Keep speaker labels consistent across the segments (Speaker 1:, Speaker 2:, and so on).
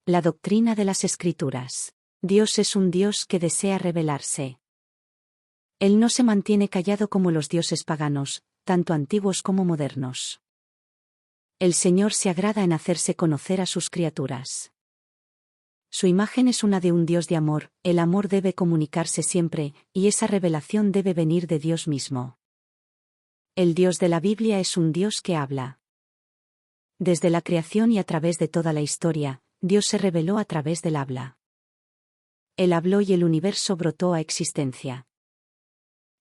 Speaker 1: La doctrina de las Escrituras. Dios es un Dios que desea revelarse. Él no se mantiene callado como los dioses paganos, tanto antiguos como modernos. El Señor se agrada en hacerse conocer a sus criaturas. Su imagen es una de un Dios de amor, el amor debe comunicarse siempre, y esa revelación debe venir de Dios mismo. El Dios de la Biblia es un Dios que habla. Desde la creación y a través de toda la historia, Dios se reveló a través del habla. Él habló y el universo brotó a existencia.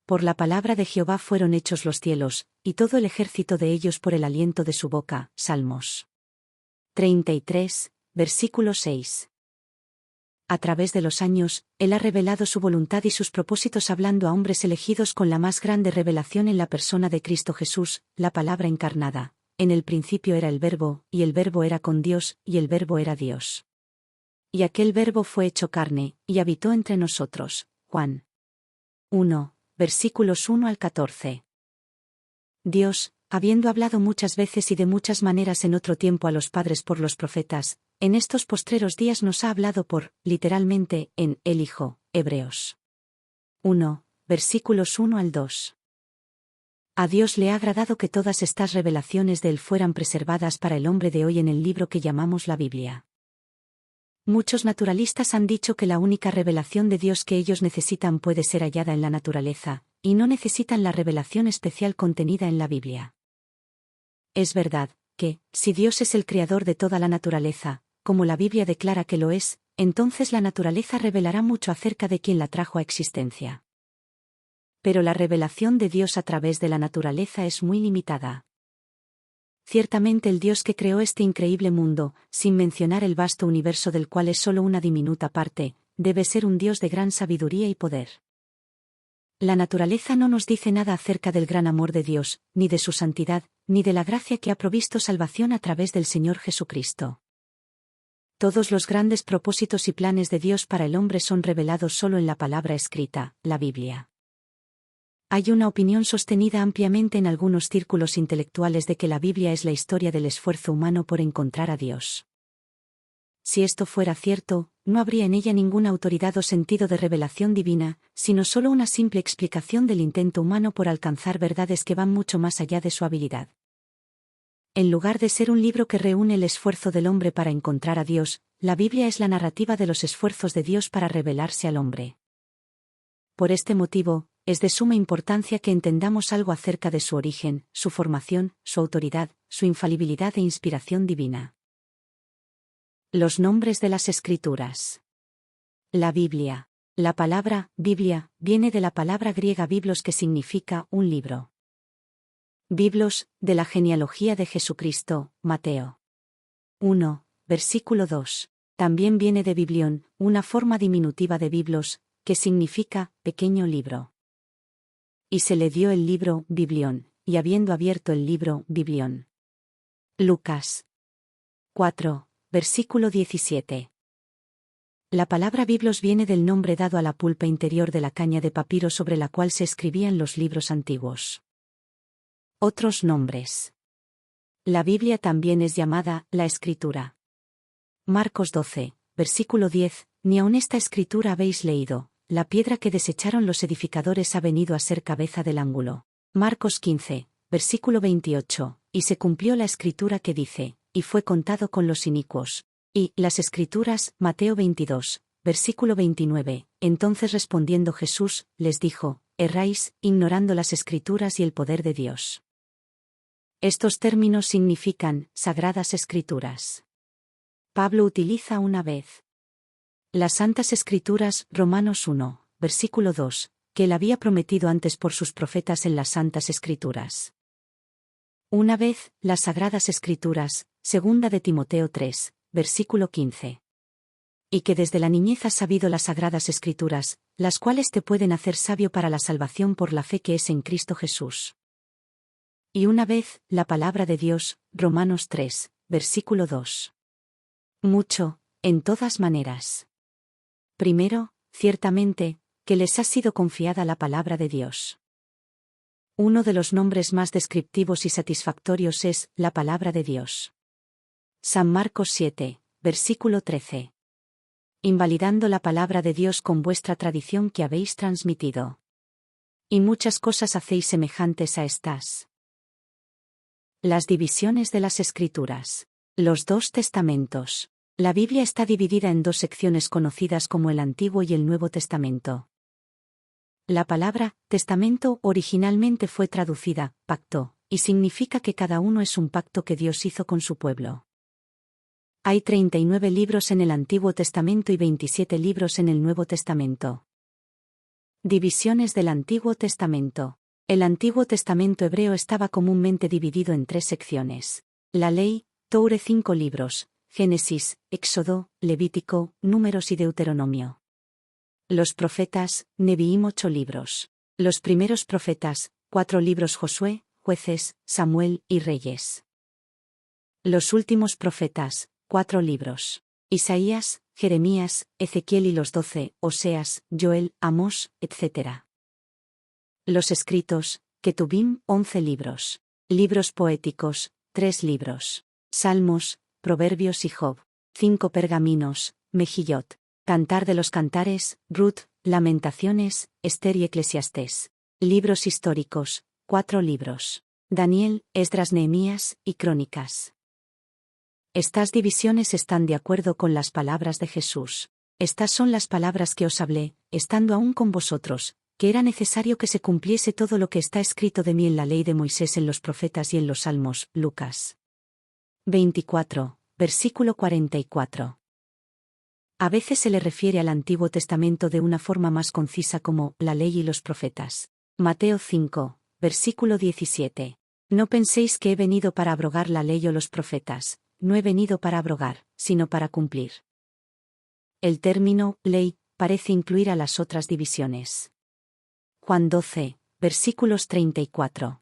Speaker 1: Por la palabra de Jehová fueron hechos los cielos, y todo el ejército de ellos por el aliento de su boca. Salmos 33, versículo 6. A través de los años, Él ha revelado su voluntad y sus propósitos hablando a hombres elegidos con la más grande revelación en la persona de Cristo Jesús, la palabra encarnada. En el principio era el Verbo, y el Verbo era con Dios, y el Verbo era Dios. Y aquel Verbo fue hecho carne, y habitó entre nosotros. Juan 1, versículos 1 al 14. Dios, habiendo hablado muchas veces y de muchas maneras en otro tiempo a los padres por los profetas, en estos postreros días nos ha hablado literalmente, en el Hijo. Hebreos 1, versículos 1 al 2. A Dios le ha agradado que todas estas revelaciones de Él fueran preservadas para el hombre de hoy en el libro que llamamos la Biblia. Muchos naturalistas han dicho que la única revelación de Dios que ellos necesitan puede ser hallada en la naturaleza, y no necesitan la revelación especial contenida en la Biblia. Es verdad, que, si Dios es el creador de toda la naturaleza, como la Biblia declara que lo es, entonces la naturaleza revelará mucho acerca de quien la trajo a existencia. Pero la revelación de Dios a través de la naturaleza es muy limitada. Ciertamente el Dios que creó este increíble mundo, sin mencionar el vasto universo del cual es solo una diminuta parte, debe ser un Dios de gran sabiduría y poder. La naturaleza no nos dice nada acerca del gran amor de Dios, ni de su santidad, ni de la gracia que ha provisto salvación a través del Señor Jesucristo. Todos los grandes propósitos y planes de Dios para el hombre son revelados solo en la palabra escrita, la Biblia. Hay una opinión sostenida ampliamente en algunos círculos intelectuales de que la Biblia es la historia del esfuerzo humano por encontrar a Dios. Si esto fuera cierto, no habría en ella ninguna autoridad o sentido de revelación divina, sino solo una simple explicación del intento humano por alcanzar verdades que van mucho más allá de su habilidad. En lugar de ser un libro que reúne el esfuerzo del hombre para encontrar a Dios, la Biblia es la narrativa de los esfuerzos de Dios para revelarse al hombre. Por este motivo, es de suma importancia que entendamos algo acerca de su origen, su formación, su autoridad, su infalibilidad e inspiración divina. Los nombres de las Escrituras. La Biblia. La palabra Biblia viene de la palabra griega biblos que significa un libro. Biblos, de la genealogía de Jesucristo, Mateo 1, versículo 2. También viene de biblión, una forma diminutiva de biblos, que significa pequeño libro. Y se le dio el libro Biblión, y habiendo abierto el libro Biblión. Lucas 4, versículo 17. La palabra biblos viene del nombre dado a la pulpa interior de la caña de papiro sobre la cual se escribían los libros antiguos. Otros nombres. La Biblia también es llamada la Escritura. Marcos 12, versículo 10, ni aun esta Escritura habéis leído. La piedra que desecharon los edificadores ha venido a ser cabeza del ángulo. Marcos 15, versículo 28, y se cumplió la escritura que dice, y fue contado con los inicuos. Y las escrituras, Mateo 22, versículo 29, entonces respondiendo Jesús, les dijo, erráis, ignorando las escrituras y el poder de Dios. Estos términos significan, sagradas escrituras. Pablo utiliza una vez las Santas Escrituras, Romanos 1, versículo 2, que él había prometido antes por sus profetas en las Santas Escrituras. Una vez, las Sagradas Escrituras, segunda de Timoteo 3, versículo 15. Y que desde la niñez has sabido las Sagradas Escrituras, las cuales te pueden hacer sabio para la salvación por la fe que es en Cristo Jesús. Y una vez, la Palabra de Dios, Romanos 3, versículo 2. Mucho, en todas maneras. Primero, ciertamente, que les ha sido confiada la palabra de Dios. Uno de los nombres más descriptivos y satisfactorios es la palabra de Dios. San Marcos 7, versículo 13. Invalidando la palabra de Dios con vuestra tradición que habéis transmitido. Y muchas cosas hacéis semejantes a estas. Las divisiones de las Escrituras. Los dos testamentos. La Biblia está dividida en dos secciones conocidas como el Antiguo y el Nuevo Testamento. La palabra testamento originalmente fue traducida pacto, y significa que cada uno es un pacto que Dios hizo con su pueblo. Hay 39 libros en el Antiguo Testamento y 27 libros en el Nuevo Testamento. Divisiones del Antiguo Testamento. El Antiguo Testamento hebreo estaba comúnmente dividido en tres secciones. La ley, Toure 5 libros, Génesis, Éxodo, Levítico, Números y Deuteronomio. Los profetas, Neviim 8 libros. Los primeros profetas, 4 libros Josué, Jueces, Samuel y Reyes. Los últimos profetas, 4 libros. Isaías, Jeremías, Ezequiel y los 12, Oseas, Joel, Amós, etc. Los escritos, Ketubim, 11 libros. Libros poéticos, 3 libros. Salmos, Proverbios y Job. 5 pergaminos, Mejillot. Cantar de los Cantares, Ruth, Lamentaciones, Esther y Eclesiastés. Libros históricos, 4 libros. Daniel, Esdras, Nehemías y Crónicas. Estas divisiones están de acuerdo con las palabras de Jesús. Estas son las palabras que os hablé, estando aún con vosotros, que era necesario que se cumpliese todo lo que está escrito de mí en la ley de Moisés, en los profetas y en los salmos. Lucas 24, versículo 44. A veces se le refiere al Antiguo Testamento de una forma más concisa como la ley y los profetas. Mateo 5, versículo 17. No penséis que he venido para abrogar la ley o los profetas, no he venido para abrogar, sino para cumplir. El término ley parece incluir a las otras divisiones. Juan 12, versículos 34.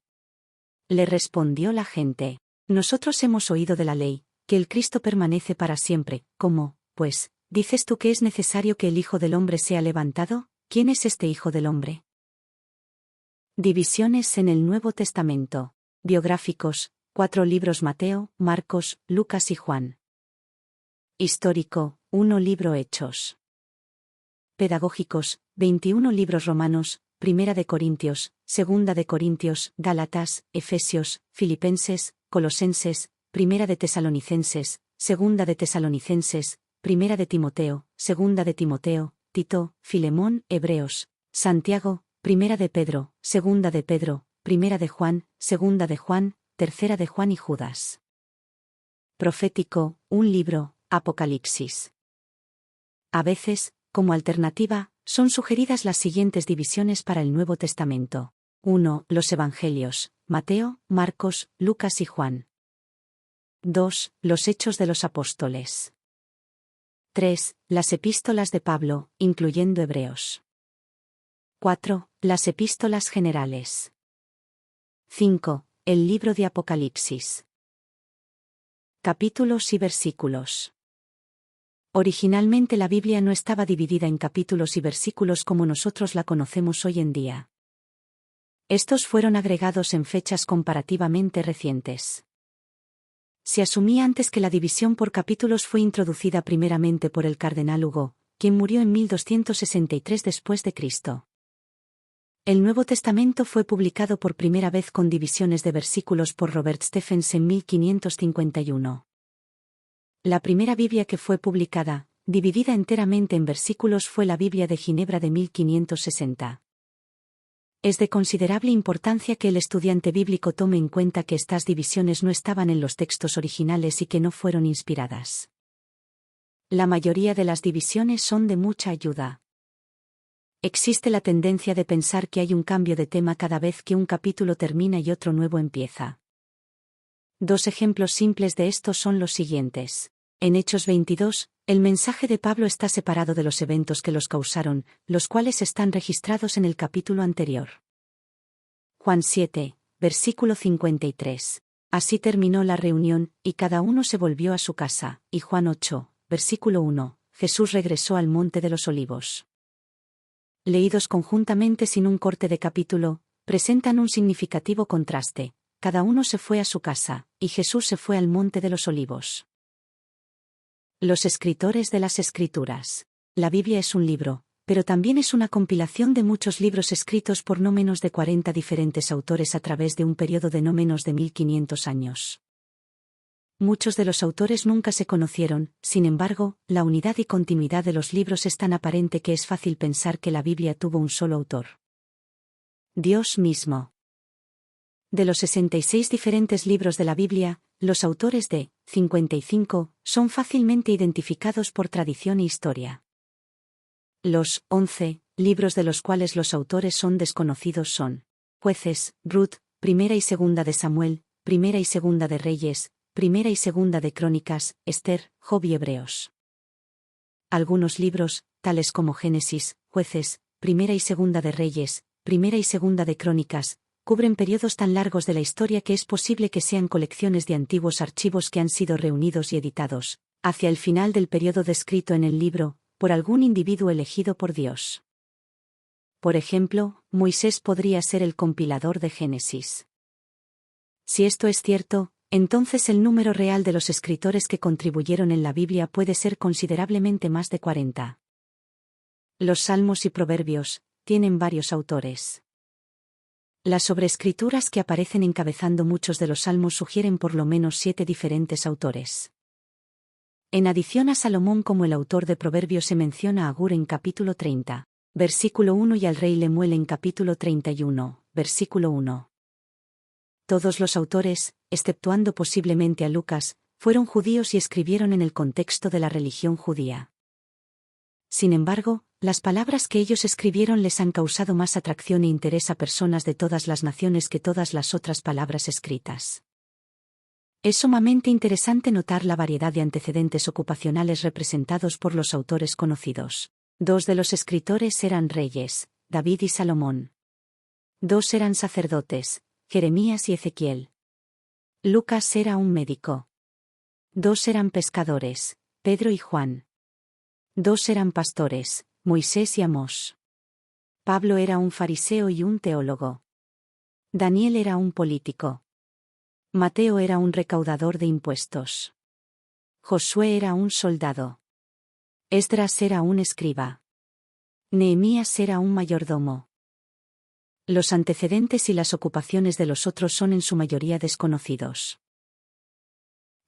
Speaker 1: Le respondió la gente: nosotros hemos oído de la ley, que el Cristo permanece para siempre. ¿Cómo, pues, dices tú que es necesario que el Hijo del Hombre sea levantado? ¿Quién es este Hijo del Hombre? Divisiones en el Nuevo Testamento. Biográficos, 4 libros Mateo, Marcos, Lucas y Juan. Histórico, 1 libro Hechos. Pedagógicos, 21 libros Romanos, 1 de Corintios, 2 de Corintios, Gálatas, Efesios, Filipenses, Colosenses, 1 de Tesalonicenses, 2 de Tesalonicenses, 1 de Timoteo, 2 de Timoteo, Tito, Filemón, Hebreos, Santiago, 1 de Pedro, 2 de Pedro, 1 de Juan, 2 de Juan, 3 de Juan y Judas. Profético, 1 libro, Apocalipsis. A veces, como alternativa, son sugeridas las siguientes divisiones para el Nuevo Testamento. 1. Los Evangelios, Mateo, Marcos, Lucas y Juan. 2. Los Hechos de los Apóstoles. 3. Las Epístolas de Pablo, incluyendo Hebreos. 4. Las Epístolas generales. 5. El libro de Apocalipsis. Capítulos y versículos. Originalmente la Biblia no estaba dividida en capítulos y versículos como nosotros la conocemos hoy en día. Estos fueron agregados en fechas comparativamente recientes. Se asumía antes que la división por capítulos fue introducida primeramente por el cardenal Hugo, quien murió en 1263 después de Cristo. El Nuevo Testamento fue publicado por primera vez con divisiones de versículos por Robert Stephens en 1551. La primera Biblia que fue publicada, dividida enteramente en versículos, fue la Biblia de Ginebra de 1560. Es de considerable importancia que el estudiante bíblico tome en cuenta que estas divisiones no estaban en los textos originales y que no fueron inspiradas. La mayoría de las divisiones son de mucha ayuda. Existe la tendencia de pensar que hay un cambio de tema cada vez que un capítulo termina y otro nuevo empieza. 2 ejemplos simples de esto son los siguientes. En Hechos 22, el mensaje de Pablo está separado de los eventos que los causaron, los cuales están registrados en el capítulo anterior. Juan 7, versículo 53. Así terminó la reunión, y cada uno se volvió a su casa. Y Juan 8, versículo 1. Jesús regresó al monte de los olivos. Leídos conjuntamente sin un corte de capítulo, presentan un significativo contraste. Cada uno se fue a su casa, y Jesús se fue al monte de los olivos. Los escritores de las Escrituras. La Biblia es un libro, pero también es una compilación de muchos libros escritos por no menos de 40 diferentes autores a través de un periodo de no menos de 1500 años. Muchos de los autores nunca se conocieron, sin embargo, la unidad y continuidad de los libros es tan aparente que es fácil pensar que la Biblia tuvo un solo autor. Dios mismo. De los 66 diferentes libros de la Biblia, los autores de 55 son fácilmente identificados por tradición e historia. Los 11 libros de los cuales los autores son desconocidos son Jueces, Ruth, Primera y Segunda de Samuel, Primera y Segunda de Reyes, Primera y Segunda de Crónicas, Esther, Job y Hebreos. Algunos libros, tales como Génesis, Jueces, Primera y Segunda de Reyes, Primera y Segunda de Crónicas, cubren periodos tan largos de la historia que es posible que sean colecciones de antiguos archivos que han sido reunidos y editados, hacia el final del periodo descrito en el libro, por algún individuo elegido por Dios. Por ejemplo, Moisés podría ser el compilador de Génesis. Si esto es cierto, entonces el número real de los escritores que contribuyeron en la Biblia puede ser considerablemente más de 40. Los Salmos y Proverbios tienen varios autores. Las sobreescrituras que aparecen encabezando muchos de los salmos sugieren por lo menos 7 diferentes autores. En adición a Salomón como el autor de Proverbios se menciona a Agur en capítulo 30, versículo 1 y al rey Lemuel en capítulo 31, versículo 1. Todos los autores, exceptuando posiblemente a Lucas, fueron judíos y escribieron en el contexto de la religión judía. Sin embargo, las palabras que ellos escribieron les han causado más atracción e interés a personas de todas las naciones que todas las otras palabras escritas. Es sumamente interesante notar la variedad de antecedentes ocupacionales representados por los autores conocidos. 2 de los escritores eran reyes, David y Salomón. 2 eran sacerdotes, Jeremías y Ezequiel. Lucas era un médico. 2 eran pescadores, Pedro y Juan. 2 eran pastores, Moisés y Amós. Pablo era un fariseo y un teólogo. Daniel era un político. Mateo era un recaudador de impuestos. Josué era un soldado. Esdras era un escriba. Nehemías era un mayordomo. Los antecedentes y las ocupaciones de los otros son en su mayoría desconocidos.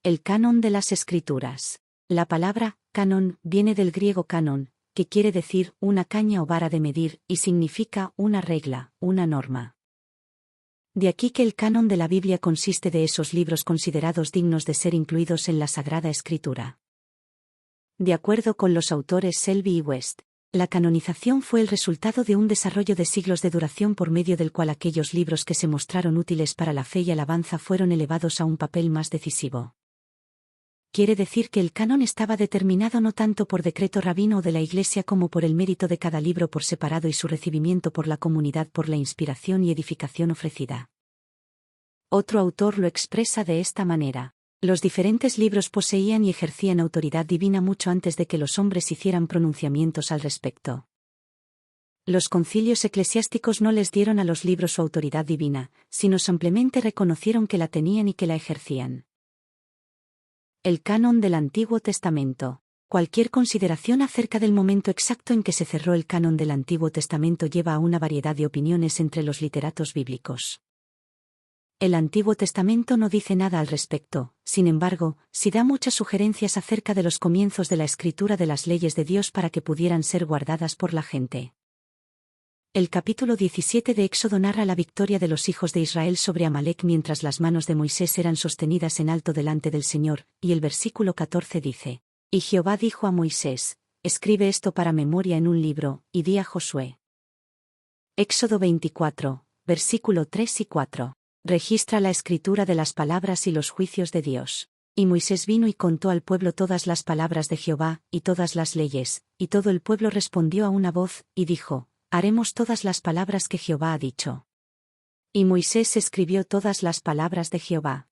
Speaker 1: El canon de las Escrituras. La palabra canon viene del griego canon, que quiere decir una caña o vara de medir, y significa una regla, una norma. De aquí que el canon de la Biblia consiste de esos libros considerados dignos de ser incluidos en la Sagrada Escritura. De acuerdo con los autores Selby y West, la canonización fue el resultado de un desarrollo de siglos de duración por medio del cual aquellos libros que se mostraron útiles para la fe y alabanza fueron elevados a un papel más decisivo. Quiere decir que el canon estaba determinado no tanto por decreto rabino o de la Iglesia como por el mérito de cada libro por separado y su recibimiento por la comunidad por la inspiración y edificación ofrecida. Otro autor lo expresa de esta manera. Los diferentes libros poseían y ejercían autoridad divina mucho antes de que los hombres hicieran pronunciamientos al respecto. Los concilios eclesiásticos no les dieron a los libros su autoridad divina, sino simplemente reconocieron que la tenían y que la ejercían. El canon del Antiguo Testamento. Cualquier consideración acerca del momento exacto en que se cerró el canon del Antiguo Testamento lleva a una variedad de opiniones entre los literatos bíblicos. El Antiguo Testamento no dice nada al respecto, sin embargo, sí da muchas sugerencias acerca de los comienzos de la escritura de las leyes de Dios para que pudieran ser guardadas por la gente. El capítulo 17 de Éxodo narra la victoria de los hijos de Israel sobre Amalec mientras las manos de Moisés eran sostenidas en alto delante del Señor, y el versículo 14 dice: Y Jehová dijo a Moisés: Escribe esto para memoria en un libro, y di a Josué. Éxodo 24, versículo 3 y 4. Registra la escritura de las palabras y los juicios de Dios. Y Moisés vino y contó al pueblo todas las palabras de Jehová, y todas las leyes, y todo el pueblo respondió a una voz, y dijo: Haremos todas las palabras que Jehová ha dicho. Y Moisés escribió todas las palabras de Jehová.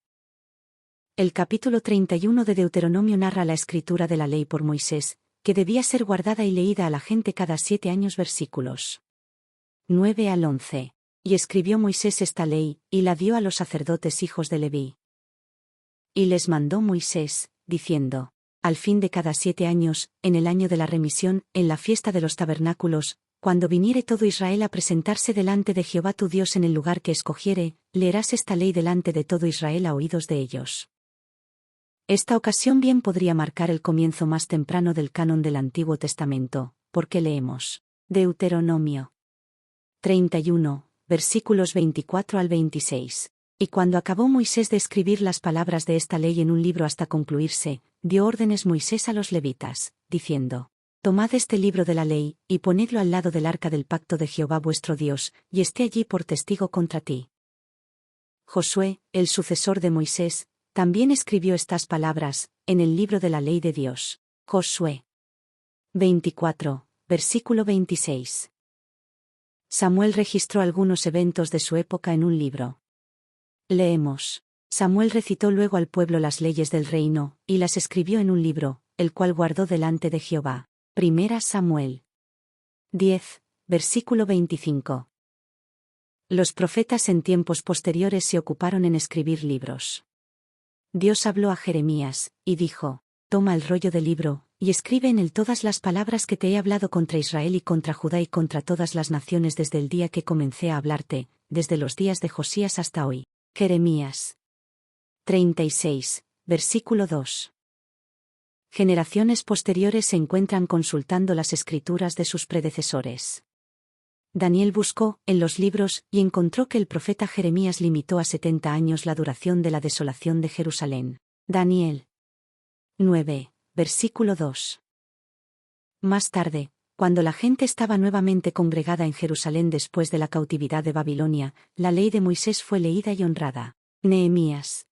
Speaker 1: El capítulo 31 de Deuteronomio narra la escritura de la ley por Moisés, que debía ser guardada y leída a la gente cada 7 años. Versículos 9 al 11. Y escribió Moisés esta ley, y la dio a los sacerdotes hijos de Leví. Y les mandó Moisés, diciendo: Al fin de cada 7 años, en el año de la remisión, en la fiesta de los tabernáculos, cuando viniere todo Israel a presentarse delante de Jehová tu Dios en el lugar que escogiere, leerás esta ley delante de todo Israel a oídos de ellos. Esta ocasión bien podría marcar el comienzo más temprano del canon del Antiguo Testamento, porque leemos Deuteronomio 31, versículos 24 al 26. Y cuando acabó Moisés de escribir las palabras de esta ley en un libro hasta concluirse, dio órdenes Moisés a los levitas, diciendo: Tomad este libro de la ley, y ponedlo al lado del arca del pacto de Jehová vuestro Dios, y esté allí por testigo contra ti. Josué, el sucesor de Moisés, también escribió estas palabras, en el libro de la ley de Dios. Josué 24, versículo 26. Samuel registró algunos eventos de su época en un libro. Leemos. Samuel recitó luego al pueblo las leyes del reino, y las escribió en un libro, el cual guardó delante de Jehová. Primera Samuel 10, versículo 25. Los profetas en tiempos posteriores se ocuparon en escribir libros. Dios habló a Jeremías, y dijo: Toma el rollo del libro, y escribe en él todas las palabras que te he hablado contra Israel y contra Judá y contra todas las naciones desde el día que comencé a hablarte, desde los días de Josías hasta hoy. Jeremías 36, versículo 2. Generaciones posteriores se encuentran consultando las escrituras de sus predecesores. Daniel buscó en los libros y encontró que el profeta Jeremías limitó a 70 años la duración de la desolación de Jerusalén. Daniel 9, versículo 2. Más tarde, cuando la gente estaba nuevamente congregada en Jerusalén después de la cautividad de Babilonia, la ley de Moisés fue leída y honrada. Nehemías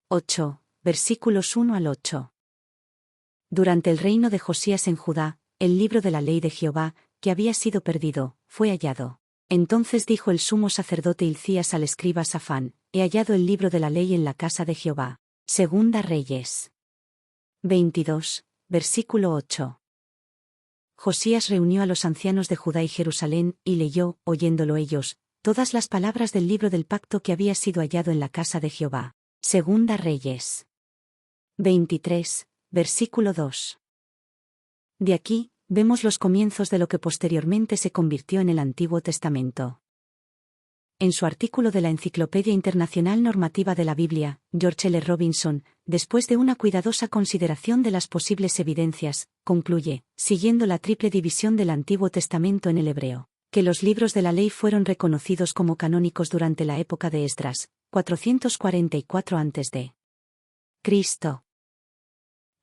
Speaker 1: 8, versículos 1 al 8. Durante el reino de Josías en Judá, el libro de la ley de Jehová, que había sido perdido, fue hallado. Entonces dijo el sumo sacerdote Hilcías al escriba Safán: He hallado el libro de la ley en la casa de Jehová. Segunda Reyes 22, versículo 8. Josías reunió a los ancianos de Judá y Jerusalén, y leyó, oyéndolo ellos, todas las palabras del libro del pacto que había sido hallado en la casa de Jehová. Segunda Reyes 23, versículo 2. De aquí, vemos los comienzos de lo que posteriormente se convirtió en el Antiguo Testamento. En su artículo de la Enciclopedia Internacional Normativa de la Biblia, George L. Robinson, después de una cuidadosa consideración de las posibles evidencias, concluye, siguiendo la triple división del Antiguo Testamento en el hebreo, que los libros de la ley fueron reconocidos como canónicos durante la época de Esdras, 444 a.C.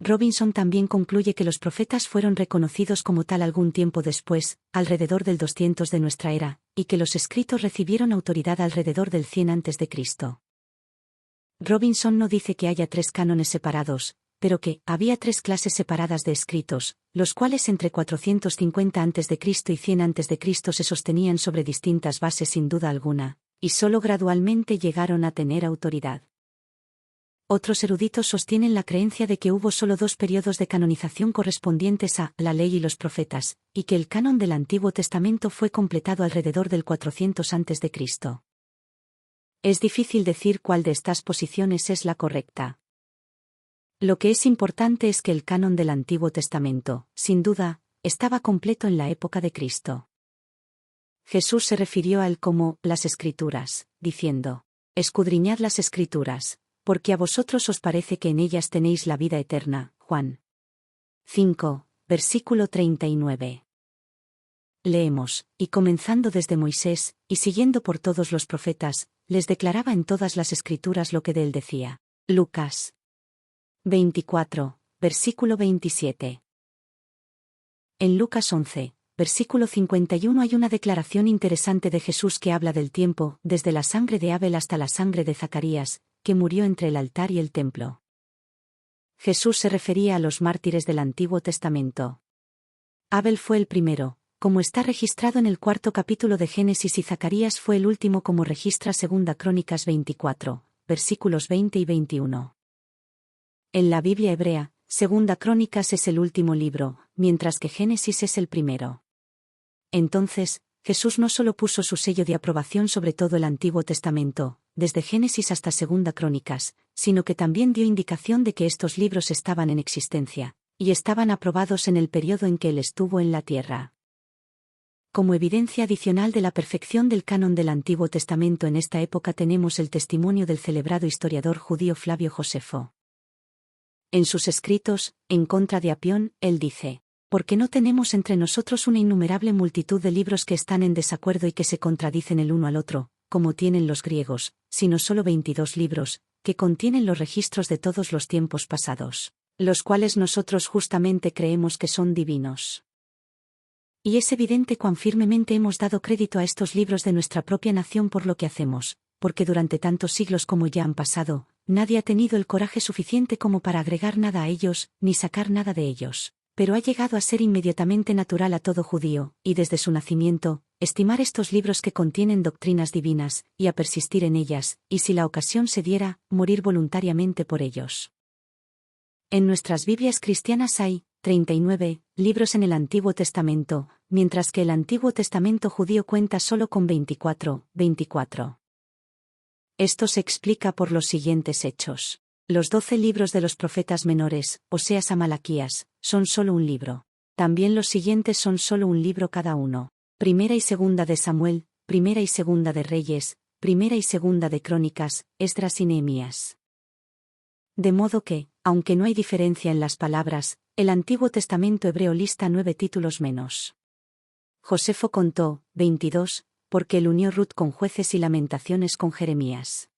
Speaker 1: Robinson también concluye que los profetas fueron reconocidos como tal algún tiempo después, alrededor del 200 de nuestra era, y que los escritos recibieron autoridad alrededor del 100 a.C. Robinson no dice que haya 3 cánones separados, pero que había 3 clases separadas de escritos, los cuales entre 450 a.C. y 100 a.C. se sostenían sobre distintas bases sin duda alguna, y solo gradualmente llegaron a tener autoridad. Otros eruditos sostienen la creencia de que hubo solo 2 periodos de canonización correspondientes a la ley y los profetas, y que el canon del Antiguo Testamento fue completado alrededor del 400 a.C. Es difícil decir cuál de estas posiciones es la correcta. Lo que es importante es que el canon del Antiguo Testamento, sin duda, estaba completo en la época de Cristo. Jesús se refirió a él como las Escrituras, diciendo: Escudriñad las Escrituras, porque a vosotros os parece que en ellas tenéis la vida eterna. Juan 5, versículo 39. Leemos, y comenzando desde Moisés, y siguiendo por todos los profetas, les declaraba en todas las Escrituras lo que de él decía. Lucas 24, versículo 27. En Lucas 11, versículo 51 hay una declaración interesante de Jesús que habla del tiempo, desde la sangre de Abel hasta la sangre de Zacarías, que murió entre el altar y el templo. Jesús se refería a los mártires del Antiguo Testamento. Abel fue el primero, como está registrado en el 4º capítulo de Génesis, y Zacarías fue el último, como registra 2 Crónicas 24, versículos 20 y 21. En la Biblia hebrea, 2 Crónicas es el último libro, mientras que Génesis es el primero. Entonces, Jesús no solo puso su sello de aprobación sobre todo el Antiguo Testamento, desde Génesis hasta 2 Crónicas, sino que también dio indicación de que estos libros estaban en existencia, y estaban aprobados en el periodo en que él estuvo en la tierra. Como evidencia adicional de la perfección del canon del Antiguo Testamento en esta época tenemos el testimonio del celebrado historiador judío Flavio Josefo. En sus escritos, en contra de Apión, él dice: «Porque no tenemos entre nosotros una innumerable multitud de libros que están en desacuerdo y que se contradicen el uno al otro, como tienen los griegos, sino solo 22 libros, que contienen los registros de todos los tiempos pasados, los cuales nosotros justamente creemos que son divinos». Y es evidente cuán firmemente hemos dado crédito a estos libros de nuestra propia nación por lo que hacemos, porque durante tantos siglos como ya han pasado, nadie ha tenido el coraje suficiente como para agregar nada a ellos, ni sacar nada de ellos. Pero ha llegado a ser inmediatamente natural a todo judío, y desde su nacimiento, estimar estos libros que contienen doctrinas divinas, y a persistir en ellas, y si la ocasión se diera, morir voluntariamente por ellos. En nuestras Biblias cristianas hay 39 libros en el Antiguo Testamento, mientras que el Antiguo Testamento judío cuenta solo con 24. Esto se explica por los siguientes hechos. Los 12 libros de los profetas menores, Oseas a Malaquías, son solo un libro. También los siguientes son solo un libro cada uno. Primera y segunda de Samuel, primera y segunda de Reyes, primera y segunda de Crónicas, Esdras y Nehemías. De modo que, aunque no hay diferencia en las palabras, el Antiguo Testamento hebreo lista 9 títulos menos. Josefo contó 22, porque él unió Ruth con Jueces y Lamentaciones con Jeremías.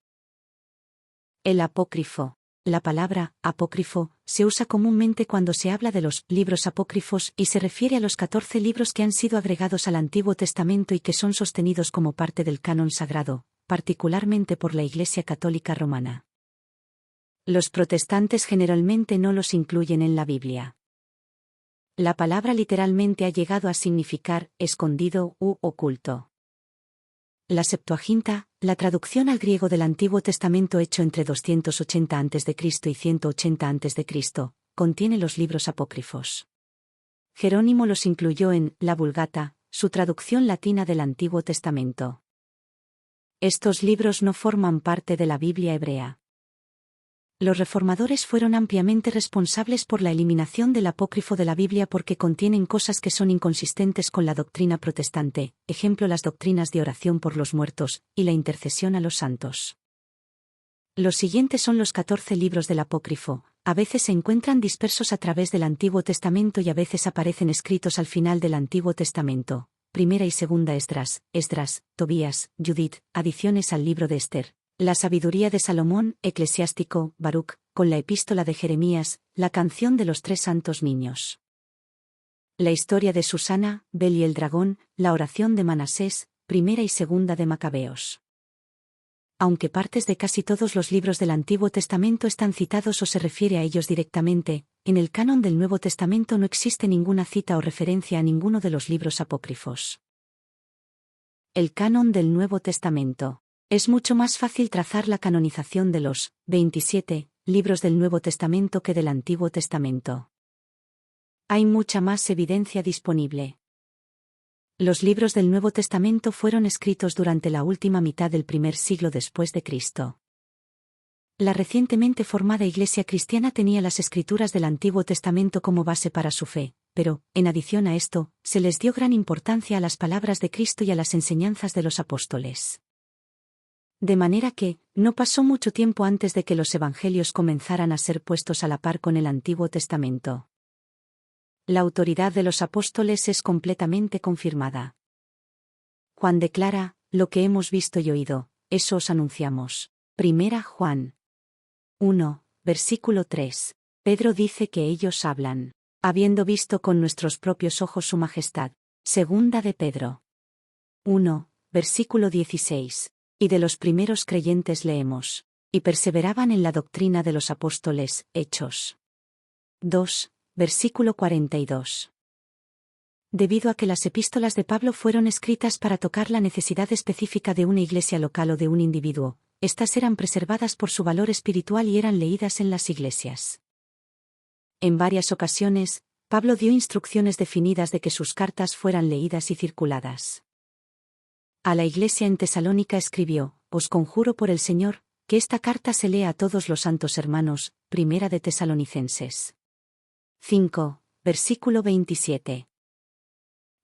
Speaker 1: El apócrifo. La palabra apócrifo se usa comúnmente cuando se habla de los libros apócrifos y se refiere a los 14 libros que han sido agregados al Antiguo Testamento y que son sostenidos como parte del canon sagrado, particularmente por la Iglesia Católica Romana. Los protestantes generalmente no los incluyen en la Biblia. La palabra literalmente ha llegado a significar escondido u oculto. La Septuaginta, la traducción al griego del Antiguo Testamento hecho entre 280 a.C. y 180 a.C., contiene los libros apócrifos. Jerónimo los incluyó en la Vulgata, su traducción latina del Antiguo Testamento. Estos libros no forman parte de la Biblia hebrea. Los reformadores fueron ampliamente responsables por la eliminación del apócrifo de la Biblia porque contienen cosas que son inconsistentes con la doctrina protestante, ejemplo las doctrinas de oración por los muertos, y la intercesión a los santos. Los siguientes son los 14 libros del apócrifo, a veces se encuentran dispersos a través del Antiguo Testamento y a veces aparecen escritos al final del Antiguo Testamento. Primera y segunda Esdras, Tobías, Judith, adiciones al libro de Esther. La sabiduría de Salomón, Eclesiástico, Baruch, con la epístola de Jeremías, la canción de los 3 santos niños. La historia de Susana, Bel y el dragón, la oración de Manasés, primera y segunda de Macabeos. Aunque partes de casi todos los libros del Antiguo Testamento están citados o se refiere a ellos directamente, en el canon del Nuevo Testamento no existe ninguna cita o referencia a ninguno de los libros apócrifos. El canon del Nuevo Testamento. Es mucho más fácil trazar la canonización de los 27 libros del Nuevo Testamento que del Antiguo Testamento. Hay mucha más evidencia disponible. Los libros del Nuevo Testamento fueron escritos durante la última mitad del primer siglo después de Cristo. La recientemente formada Iglesia cristiana tenía las escrituras del Antiguo Testamento como base para su fe, pero, en adición a esto, se les dio gran importancia a las palabras de Cristo y a las enseñanzas de los apóstoles. De manera que, no pasó mucho tiempo antes de que los evangelios comenzaran a ser puestos a la par con el Antiguo Testamento. La autoridad de los apóstoles es completamente confirmada. Juan declara: lo que hemos visto y oído, eso os anunciamos. Primera Juan 1, versículo 3. Pedro dice que ellos hablan, habiendo visto con nuestros propios ojos su majestad. Segunda de Pedro 1, versículo 16. Y de los primeros creyentes leemos: y perseveraban en la doctrina de los apóstoles. Hechos 2, versículo 42. Debido a que las epístolas de Pablo fueron escritas para tocar la necesidad específica de una iglesia local o de un individuo, estas eran preservadas por su valor espiritual y eran leídas en las iglesias. En varias ocasiones, Pablo dio instrucciones definidas de que sus cartas fueran leídas y circuladas. A la iglesia en Tesalónica escribió: os conjuro por el Señor, que esta carta se lea a todos los santos hermanos. Primera de Tesalonicenses 5, versículo 27.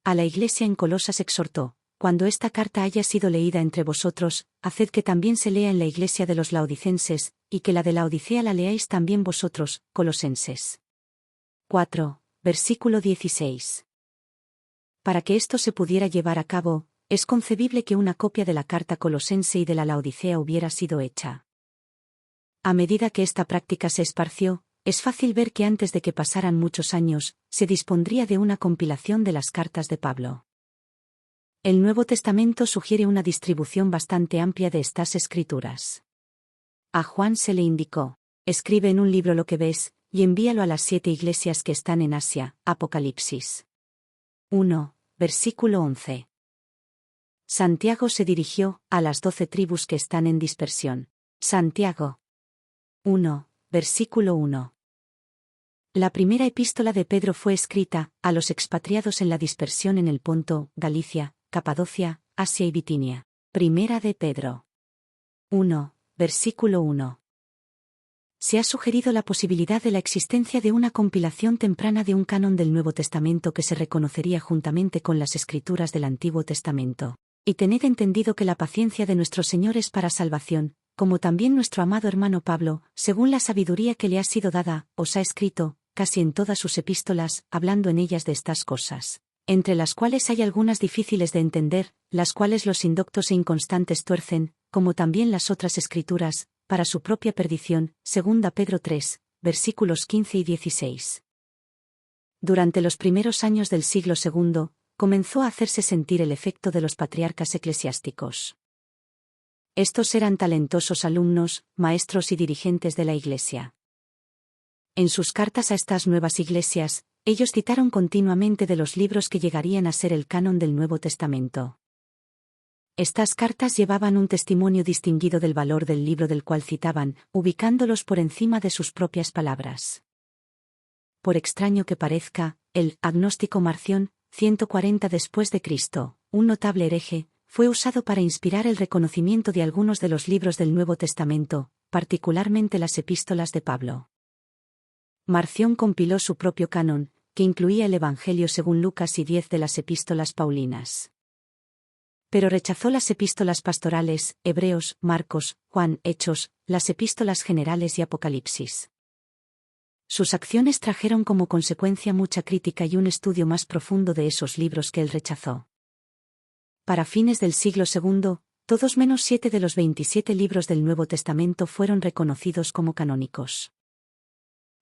Speaker 1: A la iglesia en Colosas exhortó: cuando esta carta haya sido leída entre vosotros, haced que también se lea en la iglesia de los laodicenses, y que la de Laodicea la leáis también vosotros, colosenses 4, versículo 16. Para que esto se pudiera llevar a cabo, es concebible que una copia de la carta colosense y de la Laodicea hubiera sido hecha. A medida que esta práctica se esparció, es fácil ver que antes de que pasaran muchos años, se dispondría de una compilación de las cartas de Pablo. El Nuevo Testamento sugiere una distribución bastante amplia de estas escrituras. A Juan se le indicó: escribe en un libro lo que ves, y envíalo a las 7 iglesias que están en Asia. Apocalipsis 1, versículo 11. Santiago se dirigió a las 12 tribus que están en dispersión. Santiago 1, versículo 1. La primera epístola de Pedro fue escrita a los expatriados en la dispersión en el Ponto, Galicia, Capadocia, Asia y Bitinia. Primera de Pedro 1, versículo 1. Se ha sugerido la posibilidad de la existencia de una compilación temprana de un canon del Nuevo Testamento que se reconocería juntamente con las escrituras del Antiguo Testamento. Y tened entendido que la paciencia de nuestro Señor es para salvación, como también nuestro amado hermano Pablo, según la sabiduría que le ha sido dada, os ha escrito, casi en todas sus epístolas, hablando en ellas de estas cosas, entre las cuales hay algunas difíciles de entender, las cuales los indoctos e inconstantes tuercen, como también las otras escrituras, para su propia perdición. Segunda Pedro 3, versículos 15 y 16. Durante los primeros años del siglo II, comenzó a hacerse sentir el efecto de los patriarcas eclesiásticos. Estos eran talentosos alumnos, maestros y dirigentes de la Iglesia. En sus cartas a estas nuevas iglesias, ellos citaron continuamente de los libros que llegarían a ser el canon del Nuevo Testamento. Estas cartas llevaban un testimonio distinguido del valor del libro del cual citaban, ubicándolos por encima de sus propias palabras. Por extraño que parezca, el agnóstico Marción, 140 después de Cristo, un notable hereje, fue usado para inspirar el reconocimiento de algunos de los libros del Nuevo Testamento, particularmente las epístolas de Pablo. Marción compiló su propio canon, que incluía el Evangelio según Lucas y 10 de las epístolas paulinas. Pero rechazó las epístolas pastorales, Hebreos, Marcos, Juan, Hechos, las epístolas generales y Apocalipsis. Sus acciones trajeron como consecuencia mucha crítica y un estudio más profundo de esos libros que él rechazó. Para fines del siglo II, todos menos 7 de los 27 libros del Nuevo Testamento fueron reconocidos como canónicos.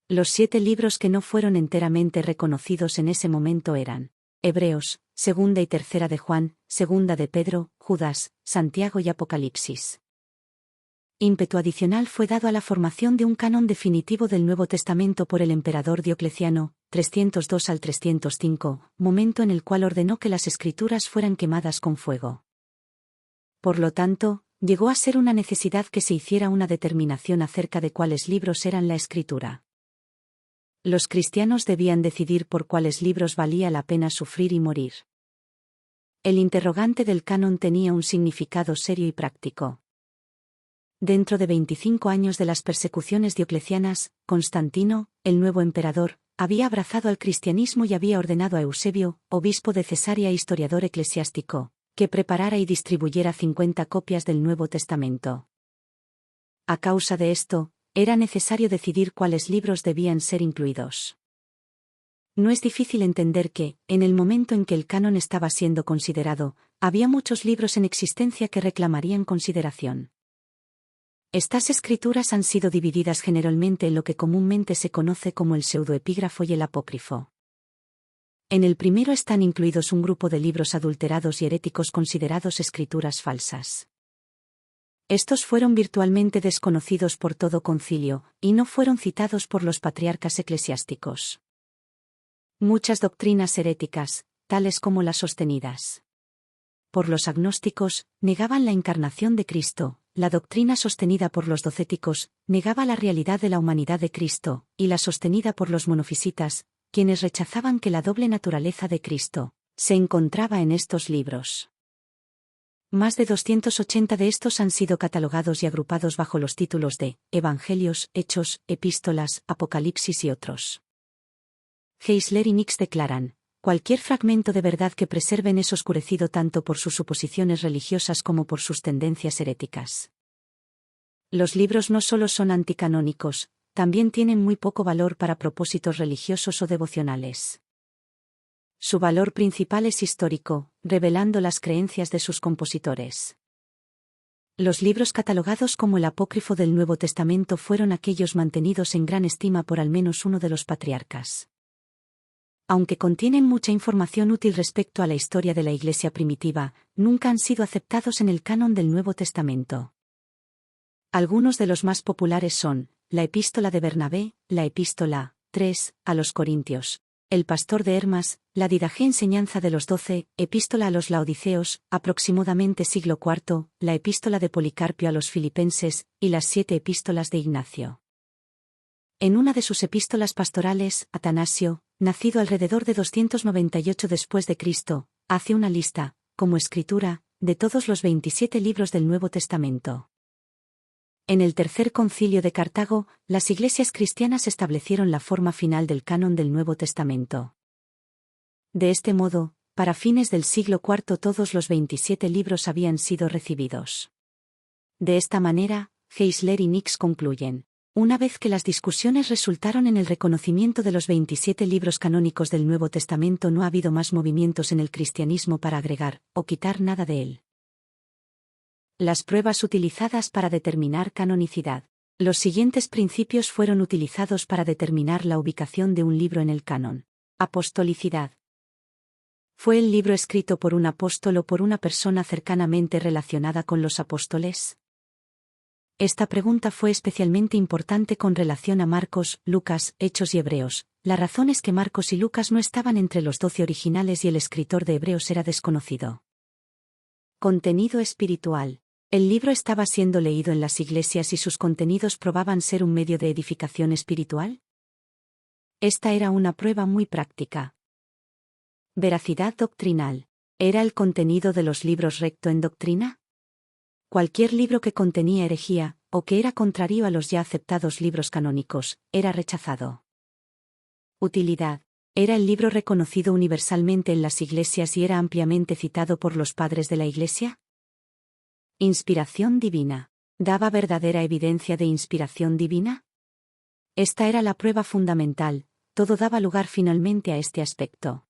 Speaker 1: Los 7 libros que no fueron enteramente reconocidos en ese momento eran Hebreos, Segunda y Tercera de Juan, Segunda de Pedro, Judas, Santiago y Apocalipsis. Ímpetu adicional fue dado a la formación de un canon definitivo del Nuevo Testamento por el emperador Diocleciano, 302 al 305, momento en el cual ordenó que las escrituras fueran quemadas con fuego. Por lo tanto, llegó a ser una necesidad que se hiciera una determinación acerca de cuáles libros eran la escritura. Los cristianos debían decidir por cuáles libros valía la pena sufrir y morir. El interrogante del canon tenía un significado serio y práctico. Dentro de 25 años de las persecuciones dioclecianas, Constantino, el nuevo emperador, había abrazado al cristianismo y había ordenado a Eusebio, obispo de Cesarea e historiador eclesiástico, que preparara y distribuyera 50 copias del Nuevo Testamento. A causa de esto, era necesario decidir cuáles libros debían ser incluidos. No es difícil entender que, en el momento en que el canon estaba siendo considerado, había muchos libros en existencia que reclamarían consideración. Estas escrituras han sido divididas generalmente en lo que comúnmente se conoce como el pseudoepígrafo y el apócrifo. En el primero están incluidos un grupo de libros adulterados y heréticos considerados escrituras falsas. Estos fueron virtualmente desconocidos por todo concilio, y no fueron citados por los patriarcas eclesiásticos. Muchas doctrinas heréticas, tales como las sostenidas por los agnósticos, negaban la encarnación de Cristo. La doctrina sostenida por los docéticos negaba la realidad de la humanidad de Cristo, y la sostenida por los monofisitas, quienes rechazaban que la doble naturaleza de Cristo se encontraba en estos libros. Más de 280 de estos han sido catalogados y agrupados bajo los títulos de Evangelios, Hechos, Epístolas, Apocalipsis y otros. Geisler y Nix declaran: cualquier fragmento de verdad que preserven es oscurecido tanto por sus suposiciones religiosas como por sus tendencias heréticas. Los libros no solo son anticanónicos, también tienen muy poco valor para propósitos religiosos o devocionales. Su valor principal es histórico, revelando las creencias de sus compositores. Los libros catalogados como el apócrifo del Nuevo Testamento fueron aquellos mantenidos en gran estima por al menos uno de los patriarcas. Aunque contienen mucha información útil respecto a la historia de la Iglesia primitiva, nunca han sido aceptados en el canon del Nuevo Testamento. Algunos de los más populares son la Epístola de Bernabé, la Epístola 3 a los Corintios, el Pastor de Hermas, la Didaché Enseñanza de los 12, Epístola a los Laodiceos, aproximadamente siglo IV, la Epístola de Policarpio a los Filipenses, y las 7 Epístolas de Ignacio. En una de sus epístolas pastorales, Atanasio, nacido alrededor de 298 después de Cristo, hace una lista, como escritura, de todos los 27 libros del Nuevo Testamento. En el Tercer Concilio de Cartago, las iglesias cristianas establecieron la forma final del canon del Nuevo Testamento. De este modo, para fines del siglo IV todos los 27 libros habían sido recibidos. De esta manera, Geisler y Nix concluyen: una vez que las discusiones resultaron en el reconocimiento de los 27 libros canónicos del Nuevo Testamento, no ha habido más movimientos en el cristianismo para agregar o quitar nada de él. Las pruebas utilizadas para determinar canonicidad. Los siguientes principios fueron utilizados para determinar la ubicación de un libro en el canon. Apostolicidad. ¿Fue el libro escrito por un apóstol o por una persona cercanamente relacionada con los apóstoles? Esta pregunta fue especialmente importante con relación a Marcos, Lucas, Hechos y Hebreos. La razón es que Marcos y Lucas no estaban entre los 12 originales y el escritor de Hebreos era desconocido. Contenido espiritual. El libro estaba siendo leído en las iglesias y sus contenidos probaban ser un medio de edificación espiritual. Esta era una prueba muy práctica. Veracidad doctrinal. ¿Era el contenido de los libros recto en doctrina? Cualquier libro que contenía herejía, o que era contrario a los ya aceptados libros canónicos, era rechazado. Utilidad. ¿Era el libro reconocido universalmente en las iglesias y era ampliamente citado por los padres de la Iglesia? Inspiración divina. ¿Daba verdadera evidencia de inspiración divina? Esta era la prueba fundamental, todo daba lugar finalmente a este aspecto.